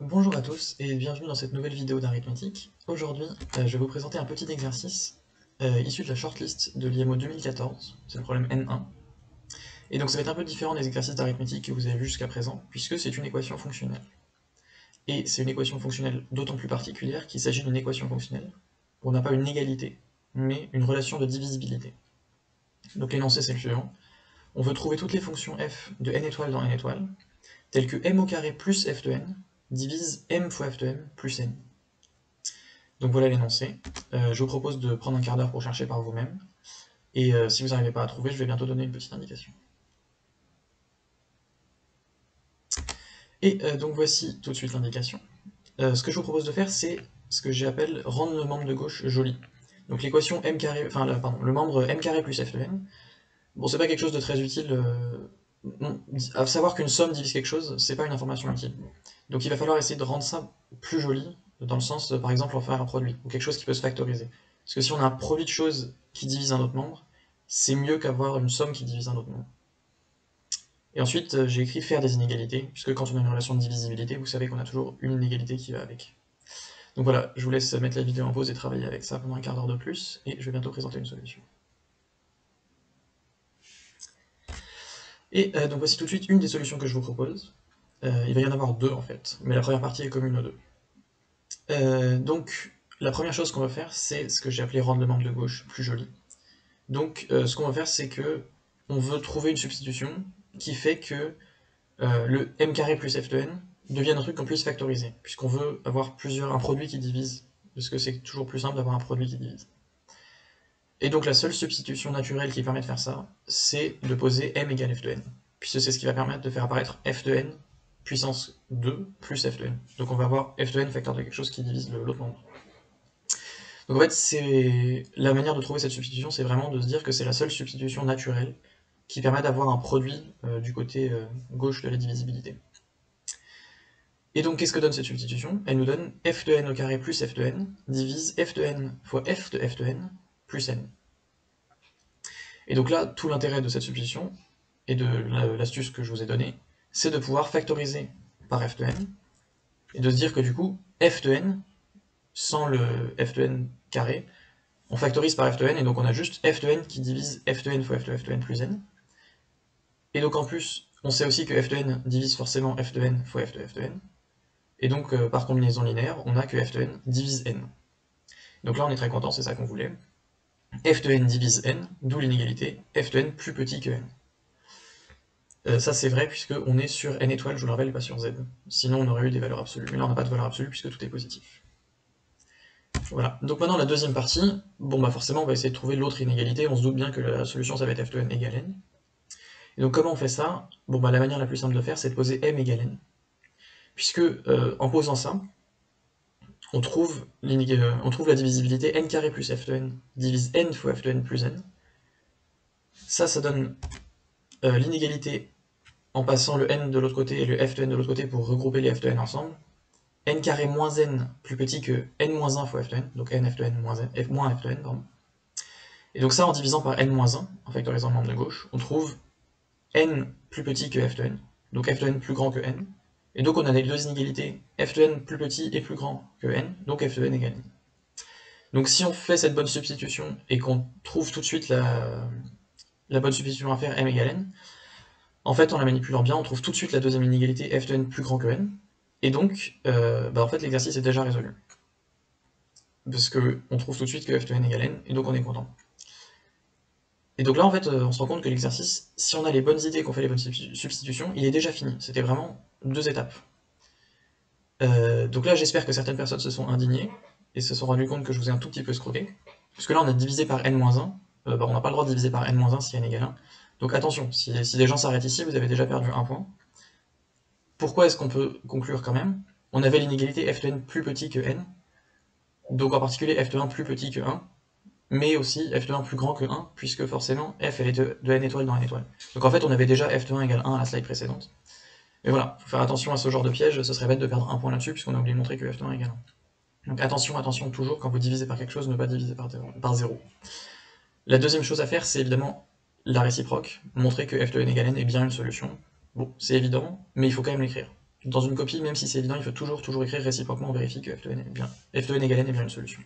Bonjour à tous et bienvenue dans cette nouvelle vidéo d'arithmétique. Aujourd'hui, je vais vous présenter un petit exercice issu de la shortlist de l'IMO 2014, c'est le problème N1. Et donc ça va être un peu différent des exercices d'arithmétique que vous avez vus jusqu'à présent, puisque c'est une équation fonctionnelle. Et c'est une équation fonctionnelle d'autant plus particulière qu'il s'agit d'une équation fonctionnelle où on n'a pas une égalité, mais une relation de divisibilité. Donc l'énoncé c'est le suivant. On veut trouver toutes les fonctions f de n étoiles dans n étoiles, telles que m au carré plus f de n divise m fois f de n plus n. Donc voilà l'énoncé. Je vous propose de prendre un quart d'heure pour chercher par vous-même. Et si vous n'arrivez pas à trouver, je vais bientôt donner une petite indication. Et donc voici tout de suite l'indication. Ce que je vous propose de faire, c'est ce que j'appelle rendre le membre de gauche joli. Donc l'équation m carré, enfin le membre m carré plus f de n. Bon, c'est pas quelque chose de très utile. À savoir qu'une somme divise quelque chose, c'est pas une information utile. Donc il va falloir essayer de rendre ça plus joli, dans le sens, par exemple, en faire un produit, ou quelque chose qui peut se factoriser. Parce que si on a un produit de choses qui divise un autre membre, c'est mieux qu'avoir une somme qui divise un autre membre. Et ensuite, j'ai écrit faire des inégalités, puisque quand on a une relation de divisibilité, vous savez qu'on a toujours une inégalité qui va avec. Donc voilà, je vous laisse mettre la vidéo en pause et travailler avec ça pendant un quart d'heure de plus, et je vais bientôt présenter une solution. Et donc voici tout de suite une des solutions que je vous propose. Il va y en avoir deux en fait, mais la première partie est commune aux deux. Donc la première chose qu'on va faire, c'est ce que j'ai appelé rendre le membre de gauche plus joli. Donc ce qu'on va faire, c'est que on veut trouver une substitution qui fait que le m carré plus f de n devienne un truc qu'on puisse factoriser, puisqu'on veut avoir un produit qui divise, parce que c'est toujours plus simple d'avoir un produit qui divise. Et donc la seule substitution naturelle qui permet de faire ça, c'est de poser m égale f de n, puisque c'est ce qui va permettre de faire apparaître f de n puissance 2 plus f de n. Donc on va avoir f de n facteur de quelque chose qui divise l'autre membre. Donc en fait, la manière de trouver cette substitution, c'est vraiment de se dire que c'est la seule substitution naturelle qui permet d'avoir un produit du côté gauche de la divisibilité. Et donc qu'est-ce que donne cette substitution? Elle nous donne f de n au carré plus f de n divise f de n fois f de n plus n. Et donc là, tout l'intérêt de cette substitution, et de l'astuce que je vous ai donnée, c'est de pouvoir factoriser par f de n, et de se dire que du coup, f de n, sans le f de n carré, on factorise par f de n, et donc on a juste f de n qui divise f de n fois f de n plus n. Et donc en plus, on sait aussi que f de n divise forcément f de n fois f de n. Et donc par combinaison linéaire, on a que f de n divise n. Donc là on est très content, c'est ça qu'on voulait. F de n divise n, d'où l'inégalité, f de n plus petit que n. Ça c'est vrai puisqu'on est sur n étoiles, je vous le rappelle, et pas sur z. Sinon on aurait eu des valeurs absolues. Mais là on n'a pas de valeur absolue puisque tout est positif. Voilà. Donc maintenant la deuxième partie, bon bah forcément on va essayer de trouver l'autre inégalité, on se doute bien que la solution ça va être f de n égale n. Et donc comment on fait ça? Bon bah la manière la plus simple de faire c'est de poser m égale n. Puisque en posant ça, on trouve la divisibilité n carré plus f de n divise n fois f de n plus n. Ça donne l'inégalité en passant le n de l'autre côté et le f de n de l'autre côté pour regrouper les f de n ensemble. N carré moins n plus petit que n moins 1 fois f de n, donc n f de n moins f de n, pardon. Et donc ça, en divisant par n moins 1, en factorisant le membre de gauche, on trouve n plus petit que f de n, donc f de n plus grand que n. Et donc on a les deux inégalités, f de n plus petit et plus grand que n, donc f de n égale n. Donc si on fait cette bonne substitution et qu'on trouve tout de suite la bonne substitution à faire m égale n, en fait en la manipulant bien, on trouve tout de suite la deuxième inégalité f de n plus grand que n, et donc en fait l'exercice est déjà résolu. Parce qu'on trouve tout de suite que f de n égale n, et donc on est content. Et donc là en fait on se rend compte que l'exercice, si on a les bonnes idées et qu'on fait les bonnes substitutions, il est déjà fini. C'était vraiment 2 étapes. Donc là j'espère que certaines personnes se sont indignées, et se sont rendues compte que je vous ai un tout petit peu escroqué. Parce que là on a divisé par n-1, on n'a pas le droit de diviser par n-1 si n égale 1. Donc attention, si les gens s'arrêtent ici, vous avez déjà perdu un point. Pourquoi est-ce qu'on peut conclure quand même? On avait l'inégalité f de n plus petit que n, donc en particulier f de 1 plus petit que 1, mais aussi f de 1 plus grand que 1, puisque forcément f elle est de n étoile dans n étoile. Donc en fait on avait déjà f de 1 égale 1 à la slide précédente. Mais voilà, faut faire attention à ce genre de piège, ce serait bête de perdre un point là-dessus, puisqu'on a oublié de montrer que f de 1 égale 1. Donc attention, attention toujours, quand vous divisez par quelque chose, ne pas diviser par 0. La deuxième chose à faire, c'est évidemment la réciproque, montrer que f de n égale n est bien une solution. Bon, c'est évident, mais il faut quand même l'écrire. dans une copie, même si c'est évident, il faut toujours écrire réciproquement, on vérifie que f de n égale n est bien une solution.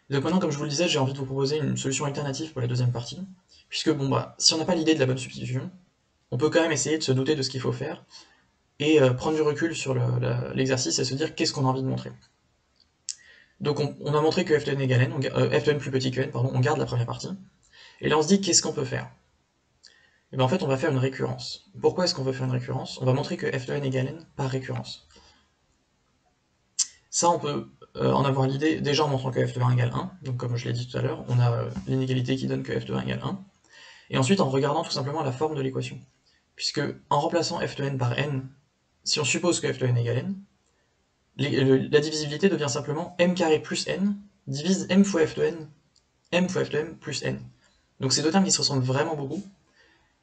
Donc maintenant, comme je vous le disais, j'ai envie de vous proposer une solution alternative pour la deuxième partie, puisque bon bah, si on n'a pas l'idée de la bonne substitution, on peut quand même essayer de se douter de ce qu'il faut faire, et prendre du recul sur l'exercice et se dire qu'est-ce qu'on a envie de montrer. Donc on a montré que f de n égale n, f de n plus petit que n, pardon, on garde la première partie, et là on se dit qu'est-ce qu'on peut faire. Et bien en fait on va faire une récurrence. Pourquoi est-ce qu'on veut faire une récurrence? On va montrer que f de n égale n par récurrence. Ça on peut en avoir l'idée déjà en montrant que f de 1 égale 1, donc comme je l'ai dit tout à l'heure, on a l'inégalité qui donne que f de 1 égale 1, et ensuite en regardant tout simplement la forme de l'équation. Puisque en remplaçant f de n par n, si on suppose que f de n égale n, la divisibilité devient simplement m carré plus n divise m fois f de m fois f de m plus n. Donc c'est deux termes qui se ressemblent vraiment beaucoup,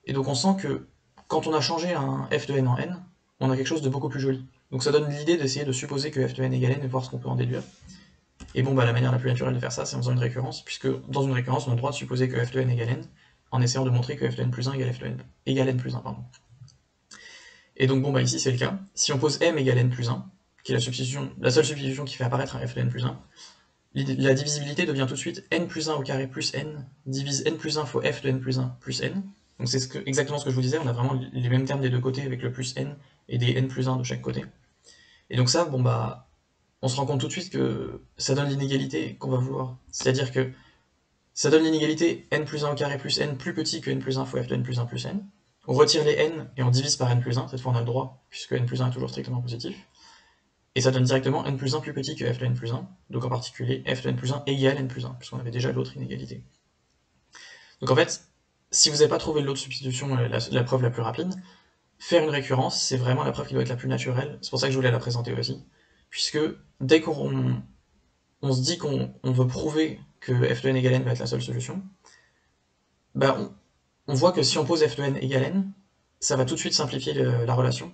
et donc on sent que quand on a changé un f de n en n, on a quelque chose de beaucoup plus joli. Donc ça donne l'idée d'essayer de supposer que f de n égale n et voir ce qu'on peut en déduire. Et bon, bah la manière la plus naturelle de faire ça, c'est en faisant une récurrence, puisque dans une récurrence, on a le droit de supposer que f de n égale n, en essayant de montrer que f de n plus 1 égale n plus 1. Pardon. Et donc bon, bah ici c'est le cas. Si on pose m égale n plus 1, qui est la seule substitution qui fait apparaître un f de n plus 1, la divisibilité devient tout de suite n plus 1 au carré plus n divise n plus 1 fois f de n plus 1 plus n. Donc c'est exactement ce que je vous disais, on a vraiment les mêmes termes des deux côtés avec le plus n et des n plus 1 de chaque côté. Et donc ça, bon bah, on se rend compte tout de suite que ça donne l'inégalité qu'on va vouloir. C'est-à-dire que ça donne l'inégalité n plus 1 au carré plus n plus petit que n plus 1 fois f de n plus 1 plus n. On retire les n et on divise par n plus 1, cette fois on a le droit, puisque n plus 1 est toujours strictement positif. Et ça donne directement n plus 1 plus petit que f de n plus 1, donc en particulier f de n plus 1 égale n plus 1, puisqu'on avait déjà l'autre inégalité. Donc en fait, si vous n'avez pas trouvé l'autre substitution, la preuve la plus rapide, faire une récurrence, c'est vraiment la preuve qui doit être la plus naturelle, c'est pour ça que je voulais la présenter aussi, puisque dès qu'on se dit qu'on veut prouver que f de n égale n va être la seule solution, bah on voit que si on pose f de n égale n, ça va tout de suite simplifier la relation.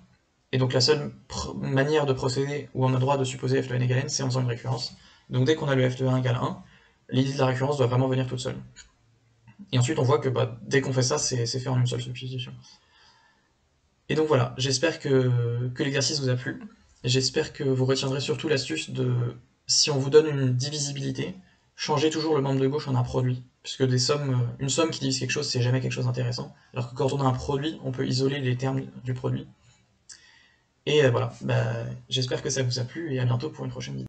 Et donc la seule manière de procéder où on a le droit de supposer f de n égale n, c'est en faisant une récurrence. Donc dès qu'on a le f de 1 égale 1, l'idée de la récurrence doit vraiment venir toute seule. Et ensuite on voit que bah, dès qu'on fait ça, c'est fait en une seule substitution. Et donc voilà, j'espère que l'exercice vous a plu. J'espère que vous retiendrez surtout l'astuce de, si on vous donne une divisibilité, changez toujours le membre de gauche en un produit. Puisque une somme qui divise quelque chose, c'est jamais quelque chose d'intéressant. Alors que quand on a un produit, on peut isoler les termes du produit. Et voilà, bah, j'espère que ça vous a plu et à bientôt pour une prochaine vidéo.